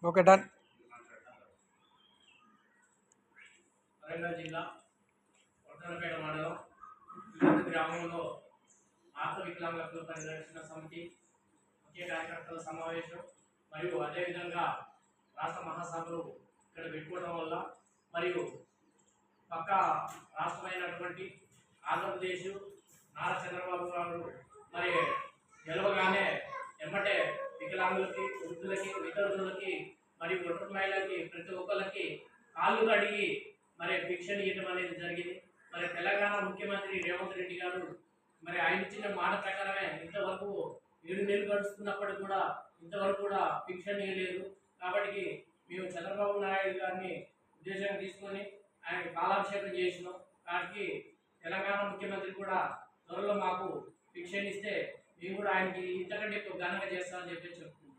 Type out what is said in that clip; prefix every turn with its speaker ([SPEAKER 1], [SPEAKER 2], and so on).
[SPEAKER 1] Okay done.
[SPEAKER 2] Warangal జిల్లా వర్ధనపేట మండలం ఇలాంటి గ్రామంలో ఆత్మ వికలాంగుల పరిరక్షణ సమితి ముఖ్య కార్యకర్తల సమావేశం మరియు అదేవిధంగా రాష్ట్ర మహాసభలు ఇక్కడ పెట్టుకోవడం వల్ల మరియు పక్క రాష్ట్రమైనటువంటి ఆంధ్రప్రదేశ్ నారా చంద్రబాబు గారు మరి గెలవగానే ఎమ్మటే వికలాంగులకి వృద్ధులకి వితంతువులకి మరియు ఒంటరి మహిళలకి ప్రతి ఒక్కరికి కాళ్ళు కడిగి మరి భిక్షను ఇవ్వడం అనేది జరిగింది. మరి తెలంగాణ ముఖ్యమంత్రి రేవంత్ రెడ్డి గారు మరి ఆయన ఇచ్చిన మాట ప్రకారమే ఇంతవరకు 7 నెలలు గడుస్తున్నప్పటికీ కూడా ఇంతవరకు కూడా భిక్షను ఇవ్వలేదు. కాబట్టి మేము చంద్రబాబు నాయుడు గారిని ఉద్దేశంగా తీసుకొని ఆయన కాలాభిషేకం చేసినాం. కాబట్టి తెలంగాణ ముఖ్యమంత్రి కూడా త్వరలో మాకు భిక్షను ఇస్తే మేము కూడా ఆయనకి ఇంతకంటే ఎక్కువ ఘనంగా చేస్తామని చెప్పి చెప్తున్నాం.